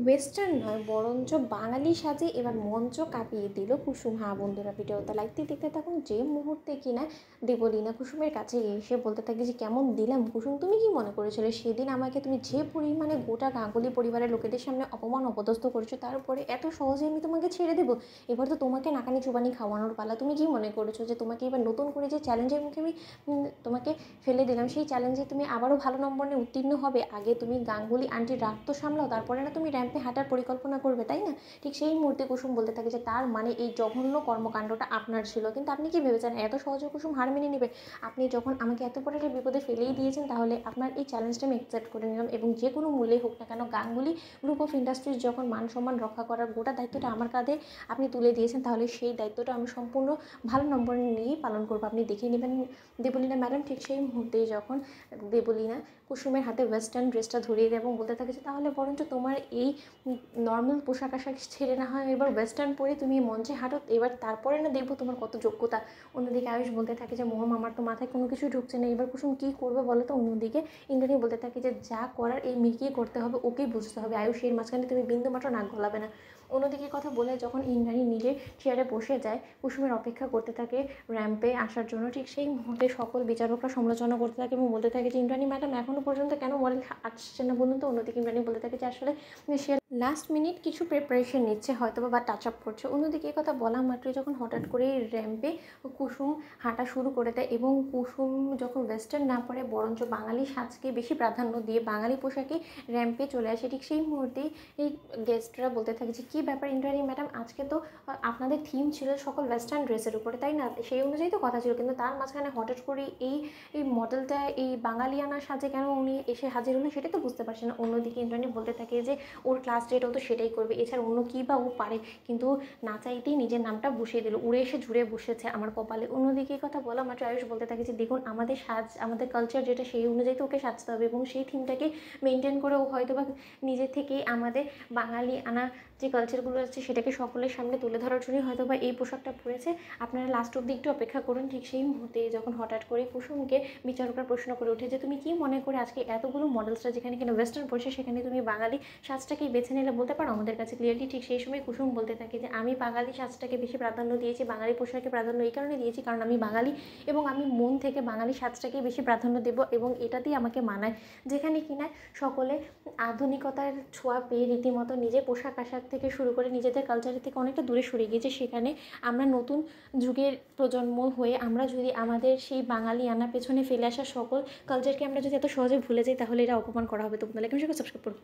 Western নয় বরঞ্চ বাঙালি সাজে এবার মঞ্চ কাঁপিয়ে দিল কুসুম। হ্যাঁ বন্ধুরা, ভিডিওটা লাইক দিয়ে দেখতে থাকুন। যে মুহূর্তে কিনা দেবলীনা কুসুমের কাছে এসে বলতে থাকে যে কেমন দিলাম কুসুম, তুমি কি মনে করেছিলে সেদিন আমাকে তুমি যে পরিমাণে গোটা গাঙ্গুলি পরিবারের লোকেদের সামনে অপমান অপদস্থ করেছো, তারপরে এত সহজে আমি তোমাকে ছেড়ে দেবো? এবার তো তোমাকে নাকানি চুবানি খাওয়ানোর পালা। তুমি কি মনে করেছো যে তোমাকে এবার নতুন করে যে চ্যালেঞ্জের মুখে আমি তোমাকে ফেলে দিলাম, সেই চ্যালেঞ্জে তুমি আবারও ভালো নম্বর নিয়ে উত্তীর্ণ হবে? আগে তুমি গাঙ্গুলি আন্টির রাগ তো সামলাও, তারপরে না তুমি র্যাম্পে হাঁটার পরিকল্পনা করবে, তাই না? ঠিক সেই মুহূর্তে কুসুম বলতে থাকে যে তার মানে এই জঘন্য কর্মকাণ্ডটা আপনার ছিল। কিন্তু আপনি কি ভেবেছেন এত সহজে কুসুম হার মেনে নেবে? আপনি যখন আমাকে এত বড় একটা বিপদে ফেলেই দিয়েছেন, তাহলে আপনার এই চ্যালেঞ্জটা আমি অ্যাকসেপ্ট করে নিলাম, এবং যে কোনো মূল্যেই হোক না কেন গাঙ্গুলি গ্রুপ অফ ইন্ডাস্ট্রিজ যখন মান সম্মান রক্ষা করার গোটা দায়িত্বটা আমার কাঁধে আপনি তুলে দিয়েছেন, তাহলে সেই দায়িত্বটা আমি সম্পূর্ণ ভালো নম্বর নিয়েই পালন করবো। আপনি দেখিয়ে নেবেন দেবলীনা ম্যাডাম। ঠিক সেই মুহূর্তেই যখন দেবলীনা কুসুমের হাতে ওয়েস্টার্ন ড্রেসটা ধরিয়ে দেয় এবং বলতে থাকে যে তাহলে বরঞ্চ তোমার এই নর্মাল পোশাক আশাক ছেড়ে না হয় এবার ওয়েস্টার্ন পরে তুমি মঞ্চে হাঁটো, এবার তারপরে না দেখবো তোমার কত যোগ্যতা। অন্যদিকে আয়ুষ বলতে থাকে যে মোহম আমার তো মাথায় কোনো কিছু ঢুকছে না, এবার কুসুম কী করবে বলো তো? অন্যদিকে ইন্দ্রাণী বলতে থাকে যে যা করার এই মেয়েকেই করতে হবে, ওকেই বুঝতে হবে। আয়ুষ এর মাঝখানে তুমি বিন্দুমাত্র নাক গলাবে না। অন্যদিকে কথা বলে যখন ইন্দ্রাণী নিজে চেয়ারে বসে যায়, কুসুমের অপেক্ষা করতে থাকে র্যাম্পে আসার জন্য, ঠিক সেই মুহূর্তে সকল বিচারকরা সমালোচনা করতে থাকে এবং বলতে থাকে যে ইন্দ্রাণী ম্যাডাম এখনও পর্যন্ত কেন মডেল আসছে না বলুন তো? অন্যদিকে ইন্দ্রাণী বলতে থাকে যে আসলে সে লাস্ট মিনিট কিছু প্রিপারেশন নিচ্ছে হয়তো বা টাচ আপ করছে। অন্যদিকে এই কথা বলা মাত্রই যখন হঠাৎ করে র্যাম্পে কুসুম হাঁটা শুরু করে দেয় এবং কুসুম যখন ওয়েস্টার্ন না পরে বরঞ্চ বাঙালি সাজকে বেশি প্রাধান্য দিয়ে বাঙালি পোশাকে র্যাম্পে চলে আসে, ঠিক সেই মুহূর্তেই এই গেস্টরা বলতে থাকে যে কী ব্যাপার ইন্দ্রাণী ম্যাডাম, আজকে তো আপনাদের থিম ছিল সকল ওয়েস্টার্ন ড্রেসের উপরে, তাই না? সেই অনুযায়ী তো কথা ছিল, কিন্তু তার মাঝখানে হঠাৎ করে এই এই মডেলটা এই বাঙালিয়ানা সাজে কেন উনি এসে হাজির হলেন সেটাই তো বুঝতে পারছি না। অন্যদিকে ইন্দ্রাণী বলতে থাকে যে ওর ক্লাস রেট ও তো সেটাই করবে, এছাড়া অন্য কী বা ও পারে, কিন্তু না চাইতেই নিজের নামটা বসিয়ে দিল, উড়ে এসে জুড়ে বসেছে আমার কপালে। অন্যদিকে কথা বলা মাত্র আয়ুষ বলতে থাকে যে দেখুন আমাদের সাজ আমাদের কালচার যেটা সেই অনুযায়ী তো ওকে সাজতে হবে, এবং সেই থিমটাকে মেনটেন করে ও হয়তো বা নিজের থেকেই আমাদের বাঙালি আনা যে কালচারগুলো আছে সেটাকে সকলের সামনে তুলে ধরার জন্যই হয়তো বা এই পোশাকটা পরেছে। আপনারা লাস্ট অব্দি একটু অপেক্ষা করুন। ঠিক সেই মুহূর্তে যখন হঠাৎ করে কুসুমকে বিচারকরা প্রশ্ন করে ওঠে যে তুমি কি মনে করে আজকে এতগুলো মডেলসরা যেখানে কিনা ওয়েস্টার্ন পড়ছে সেখানে তুমি বাঙালি সাজটাকেই বেছে নিলে, বলতে পারো আমাদের কাছে ক্লিয়ারলি? ঠিক সেই সময় কুসুম বলতে থাকে যে আমি বাঙালি সাজটাকে বেশি প্রাধান্য দিয়েছি, বাঙালি পোশাকে প্রাধান্য এই কারণে দিয়েছি কারণ আমি বাঙালি এবং আমি মন থেকে বাঙালি সাজটাকেই বেশি প্রাধান্য দেবো, এবং এটাতেই আমাকে মানায়। যেখানে কিনা সকলে আধুনিকতার ছোঁয়া পেয়ে রীতিমতো নিজের পোশাক আশাক থেকে শুরু করে নিজেদের কালচারের থেকে অনেকটা দূরে সরে গিয়েছে, সেখানে আমরা নতুন যুগের প্রজন্ম হয়ে আমরা যদি আমাদের সেই বাঙালি আনার পেছনে ফেলে আসা সকল কালচারকে আমরা যদি এত সহজে ভুলে যাই, তাহলে এটা অপমান করা হবে। তো বন্ধুরা, সাবস্ক্রাইব করুন।